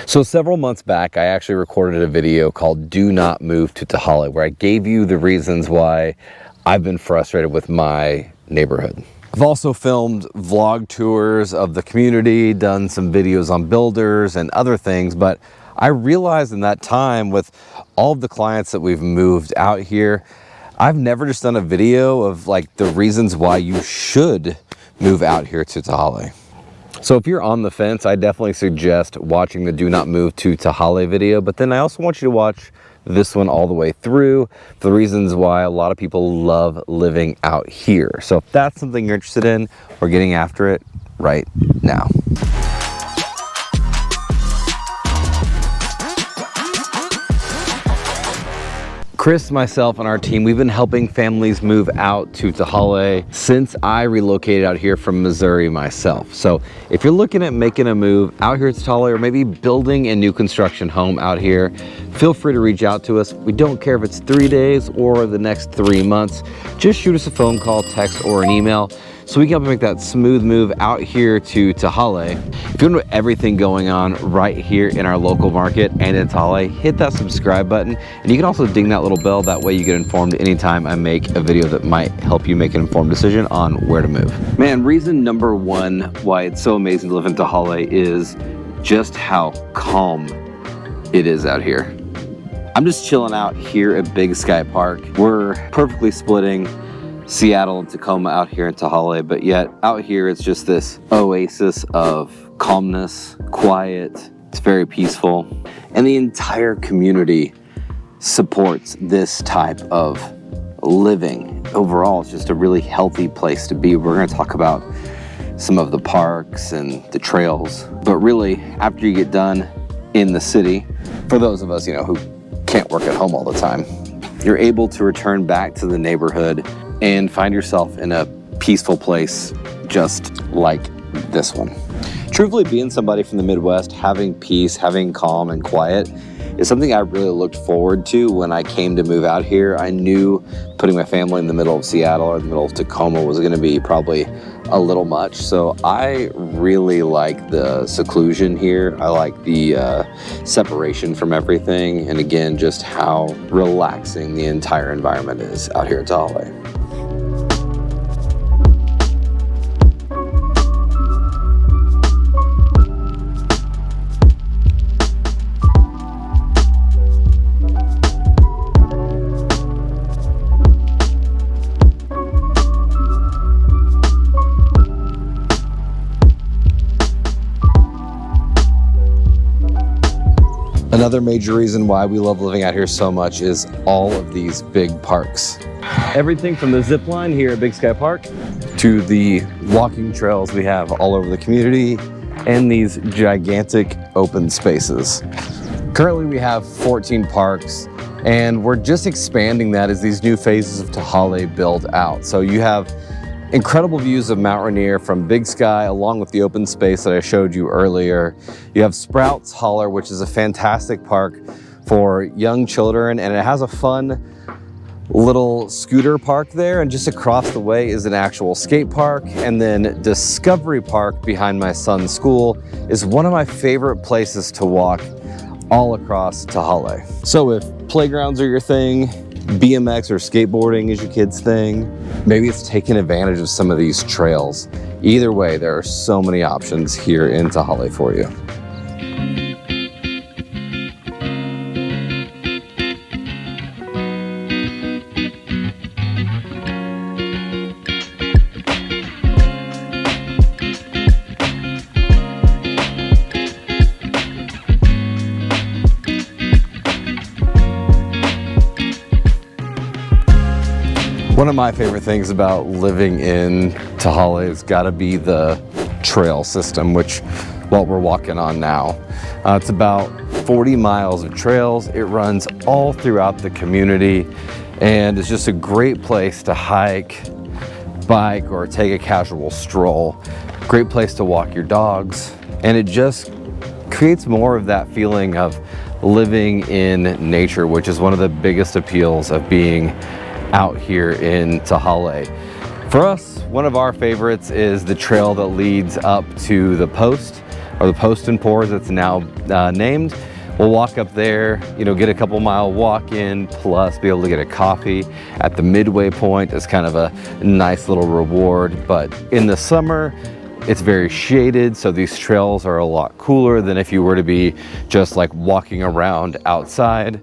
So several months back, I actually recorded a video called Do Not Move to Tehaleh, where I gave you the reasons why I've been frustrated with my neighborhood. I've also filmed vlog tours of the community, done some videos on builders and other things, but I realized in that time with all of the clients that we've moved out here, I've never just done a video of like the reasons why you should move out here to Tehaleh. So if you're on the fence, I definitely suggest watching the Do Not Move to Tehaleh video, but then I also want you to watch this one all the way through for the reasons why a lot of people love living out here. So if that's something you're interested in, we're getting after it right now. Chris, myself, and our team, we've been helping families move out to Tehaleh since I relocated out here from Missouri myself. So if you're looking at making a move out here to Tehaleh or maybe building a new construction home out here, feel free to reach out to us. We don't care if it's 3 days or the next 3 months. Just shoot us a phone call, text, or an email so we can help you make that smooth move out here to Tehaleh. If you want to know everything going on right here in our local market and in Tehaleh, hit that subscribe button, and you can also ding that little bell. That way you get informed anytime I make a video that might help you make an informed decision on where to move. Man, reason number one why it's so amazing to live in Tehaleh is just how calm it is out here. I'm just chilling out here at Big Sky Park. We're perfectly splitting Seattle and Tacoma out here in Tehaleh, but yet out here it's just this oasis of calmness, quiet. It's very peaceful, and the entire community supports this type of living. Overall, it's just a really healthy place to be. We're going to talk about some of the parks and the trails, but really after you get done in the city, for those of us who can't work at home all the time, you're able to return back to the neighborhood and find yourself in a peaceful place just like this one. Truthfully, being somebody from the Midwest, having peace, having calm and quiet is something I really looked forward to when I came to move out here. I knew putting my family in the middle of Seattle or the middle of Tacoma was going to be probably a little much. So I really like the seclusion here. I like the separation from everything. And again, just how relaxing the entire environment is out here in Tehaleh. Another major reason why we love living out here so much is all of these big parks. Everything from the zip line here at Big Sky Park to the walking trails we have all over the community and these gigantic open spaces. Currently we have 14 parks, and we're just expanding that as these new phases of Tehaleh build out. So you have incredible views of Mount Rainier from Big Sky, along with the open space that I showed you earlier. You have Sprouts Holler, which is a fantastic park for young children, and it has a fun little scooter park there, and just across the way is an actual skate park. And then Discovery Park behind my son's school is one of my favorite places to walk all across Tehaleh. So if playgrounds are your thing, BMX or skateboarding is your kid's thing, maybe it's taking advantage of some of these trails. Either way, there are so many options here in Tehaleh for you. One of my favorite things about living in Tehaleh has got to be the trail system, which what we're walking on now. It's about 40 miles of trails. It runs all throughout the community, and it's just a great place to hike, bike, or take a casual stroll. Great place to walk your dogs, and it just creates more of that feeling of living in nature, which is one of the biggest appeals of being out here in Tehaleh. For us, one of our favorites is the trail that leads up to the post. or the Post and Pour as it's now named. We'll walk up there, you know, get a couple mile walk in, plus be able to get a coffee at the midway point as kind of a nice little reward. But in the summer, it's very shaded, so these trails are a lot cooler than if you were to be just like walking around outside.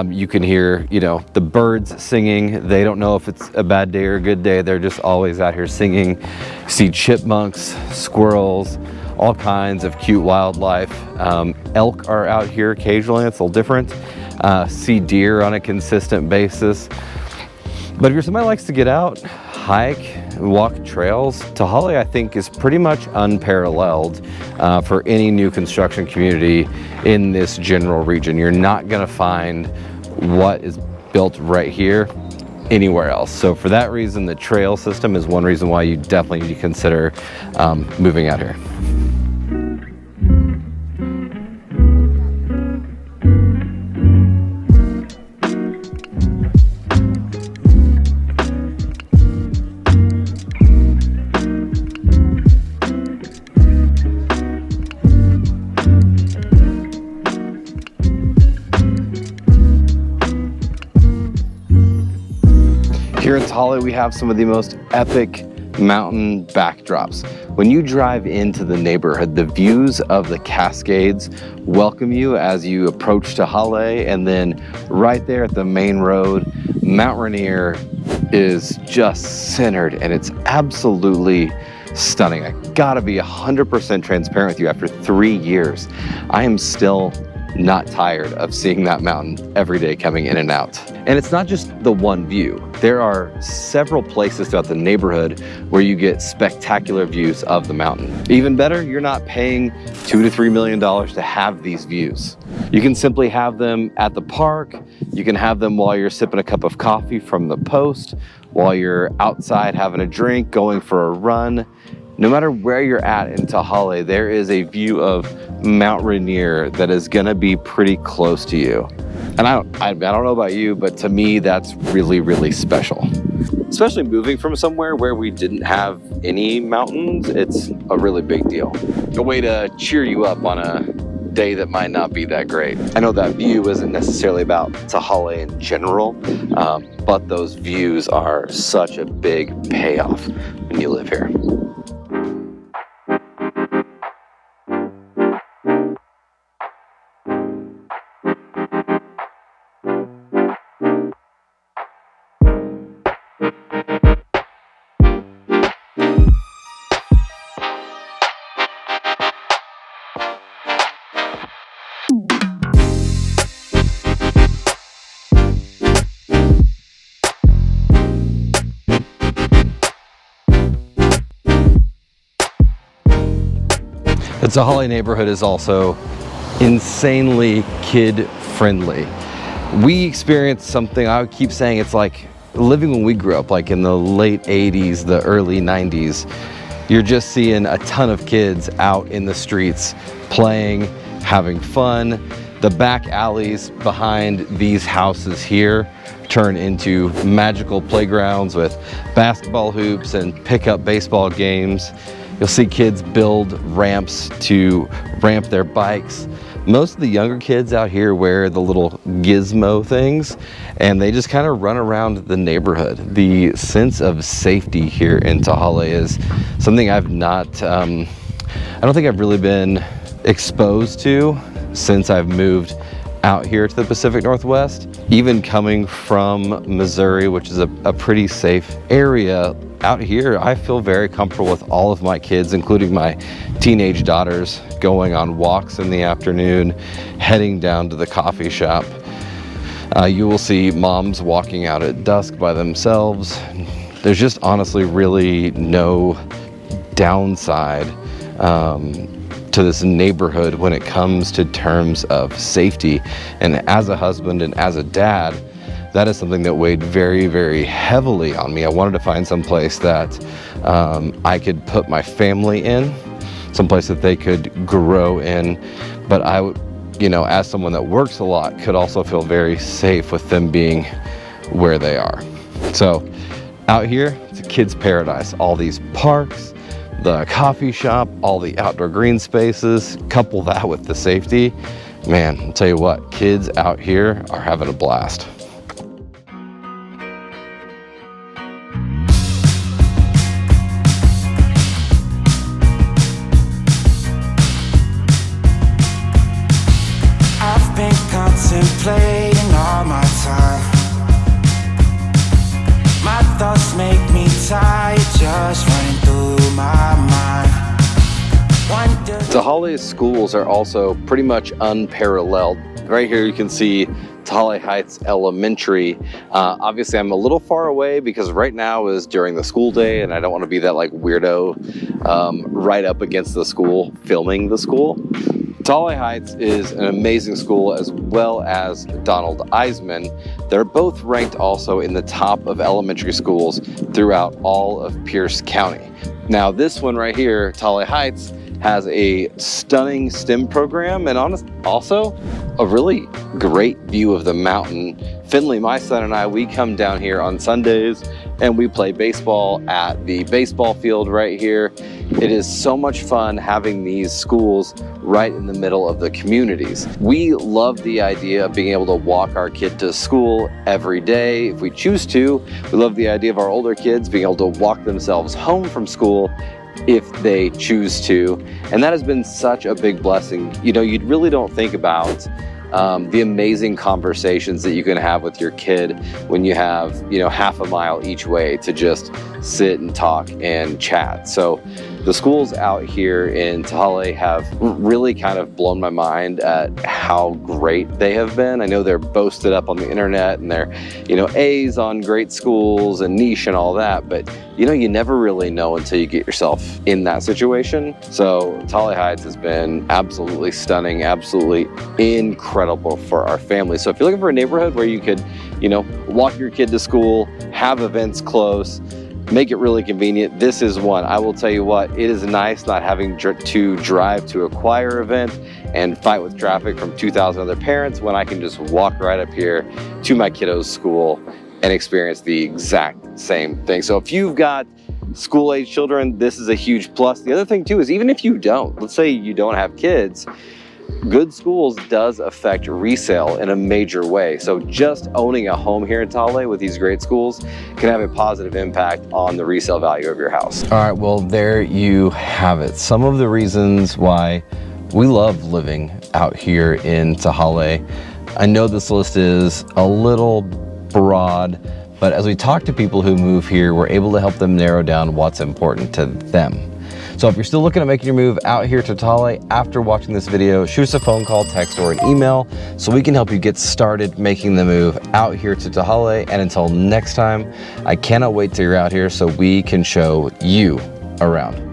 You can hear, you know, the birds singing. They don't know if it's a bad day or a good day. They're just always out here singing. See chipmunks, squirrels, all kinds of cute wildlife. Elk are out here occasionally. It's a little different. See deer on a consistent basis. But if you're somebody who likes to get out, hike, walk trails, Tehaleh, I think, is pretty much unparalleled for any new construction community in this general region. You're not gonna find what is built right here anywhere else. So for that reason, the trail system is one reason why you definitely need to consider moving out here. Here in Tehaleh, we have some of the most epic mountain backdrops. When you drive into the neighborhood, the views of the Cascades welcome you as you approach Tehaleh, and then right there at the main road, Mount Rainier is just centered, and it's absolutely stunning. I gotta be 100% transparent with you. After 3 years, I am still not tired of seeing that mountain every day coming in and out. And it's not just the one view. There are several places throughout the neighborhood where you get spectacular views of the mountain. Even better, you're not paying $2 to $3 million to have these views. You can simply have them at the park. You can have them while you're sipping a cup of coffee from the Post, while you're outside having a drink, going for a run. No matter where you're at in Tehaleh, there is a view of Mount Rainier that is gonna be pretty close to you. And I don't know about you, but to me, that's really, really special. Especially moving from somewhere where we didn't have any mountains, it's a really big deal. A way to cheer you up on a day that might not be that great. I know that view isn't necessarily about Tehaleh in general, but those views are such a big payoff when you live here. The Tehaleh neighborhood is also insanely kid-friendly. We experienced something, I would keep saying, it's like living when we grew up, like in the late 80s, the early 90s. You're just seeing a ton of kids out in the streets playing, having fun. The back alleys behind these houses here turn into magical playgrounds with basketball hoops and pickup baseball games. You'll see kids build ramps to ramp their bikes. Most of the younger kids out here wear the little gizmo things, and they just kind of run around the neighborhood. The sense of safety here in Tehaleh is something I've not, I don't think I've really been exposed to since I've moved out here to the Pacific Northwest. Even coming from Missouri, which is a pretty safe area, out here I feel very comfortable with all of my kids, including my teenage daughters, going on walks in the afternoon, heading down to the coffee shop. You will see moms walking out at dusk by themselves. There's just honestly really no downside to this neighborhood when it comes to terms of safety. And as a husband and as a dad, that is something that weighed very, very heavily on me. I wanted to find some place that I could put my family in, some place that they could grow in, but I would, you know, as someone that works a lot, could also feel very safe with them being where they are. So out here, it's a kid's paradise. All these parks, the coffee shop, all the outdoor green spaces, couple that with the safety. Man, I'll tell you what, kids out here are having a blast. I've been contemplating all my time. My thoughts make me tired, just running through my mind. Tehaleh schools are also pretty much unparalleled. Right here you can see Tehaleh Heights Elementary. Obviously I'm a little far away because right now is during the school day and I don't want to be that like weirdo right up against the school filming the school. Tehaleh Heights is an amazing school, as well as Donald Eisman. They're both ranked also in the top of elementary schools throughout all of Pierce County. Now this one right here, Tehaleh Heights, has a stunning STEM program and also a really great view of the mountain. Finley, my son, and I, we come down here on Sundays and we play baseball at the baseball field right here. It is so much fun having these schools right in the middle of the communities. We love the idea of being able to walk our kid to school every day if we choose to. We love the idea of our older kids being able to walk themselves home from school if they choose to. And that has been such a big blessing. You know, you really don't think about the amazing conversations that you can have with your kid when you have, you know, half a mile each way to just sit and talk and chat. So the schools out here in Tehaleh have really kind of blown my mind at how great they have been. I know they're boasted up on the internet and they're, you know, A's on great schools and niche and all that, but you know, you never really know until you get yourself in that situation. So Tehaleh Heights has been absolutely stunning, absolutely incredible for our family. So if you're looking for a neighborhood where you could, you know, walk your kid to school, have events close, make it really convenient, this is one. I will tell you what, it is nice not having to drive to a choir event and fight with traffic from 2,000 other parents when I can just walk right up here to my kiddo's school and experience the exact same thing. So if you've got school-age children, this is a huge plus. The other thing too is even if you don't, let's say you don't have kids, good schools does affect resale in a major way. So just owning a home here in Tehaleh with these great schools can have a positive impact on the resale value of your house. All right, well, there you have it. Some of the reasons why we love living out here in Tehaleh. I know this list is a little broad, but as we talk to people who move here, we're able to help them narrow down what's important to them. So if you're still looking at making your move out here to Tehaleh after watching this video, shoot us a phone call, text, or an email so we can help you get started making the move out here to Tehaleh. And until next time, I cannot wait till you're out here so we can show you around.